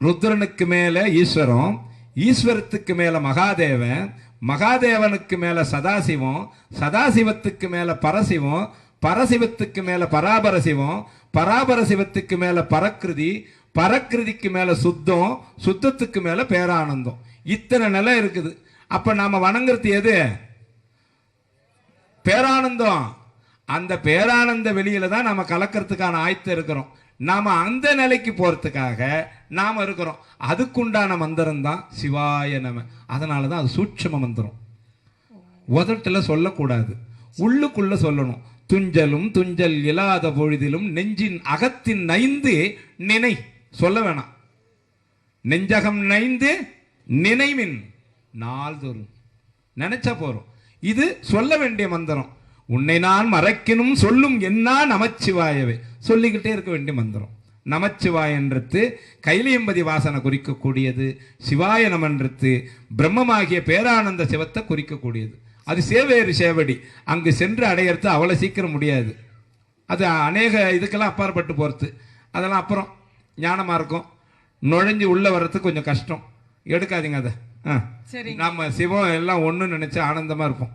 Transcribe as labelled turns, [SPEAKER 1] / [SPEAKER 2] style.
[SPEAKER 1] ருத்ரனுக்கு மேல ஈஸ்வரம், ஈஸ்வரத்துக்கு மேல மகாதேவன், மகாதேவனுக்கு மேல சதாசிவம், சதாசிவத்துக்கு மேல பரசிவம், பரசிவத்துக்கு மேல பராபரசிவம், பராபரசிவத்துக்கு மேல பரக்கிருதி, பரக்கிருதிக்கு மேல சுத்தம், சுத்தத்துக்கு மேல பேரானந்தம். இத்தனை நிலை இருக்குது. அப்ப நாம வணங்குறது எது? பேரானந்தம். அந்த பேரானந்த வெளியில தான் நாம கலக்கிறதுக்கான ஆயத்தம் இருக்கிறோம். நாம அந்த நிலைக்கு போறதுக்காக நாம இருக்கிறோம். அதுக்குண்டான மந்திரம் தான் சிவாய நம. அதனாலதான் அது சூட்சம மந்திரம். உதட்டுல சொல்லக்கூடாது, உள்ளுக்குள்ள சொல்லணும். துஞ்சலும் துஞ்சல் இல்லாத பொழுதிலும் நெஞ்சின் அகத்தின் நைந்து நினை. சொல்ல வேணாம். நெஞ்சகம் நைந்து நினைவின் நாள்தோறும் நினைச்சா போறோம். இது சொல்ல வேண்டிய மந்திரம். உன்னை நான் மறைக்கணும் சொல்லும் என்ன நமச்சிவாயவே சொல்லிக்கிட்டே இருக்க வேண்டிய மந்திரம். நமச்சிவாயன்றது கைலியம்பதி வாசனை குறிக்கக்கூடியது. சிவாய நமன்றது பிரம்மமாகிய பேரானந்த சிவத்தை குறிக்கக்கூடியது. அது சேவேறு சேவடி. அங்கு சென்று அடையிறது அவ்வளோ சீக்கிரம் முடியாது. அது அநேக இதுக்கெல்லாம் அப்பாற்பட்டு போகிறது. அதெல்லாம் அப்புறம் ஞானமாக இருக்கும். நுழைஞ்சு உள்ள வர்றதுக்கு கொஞ்சம் கஷ்டம். எடுக்காதீங்க அதை. நம்ம சிவம் எல்லாம் ஒன்று நினைச்சு ஆனந்தமாக இருப்போம்.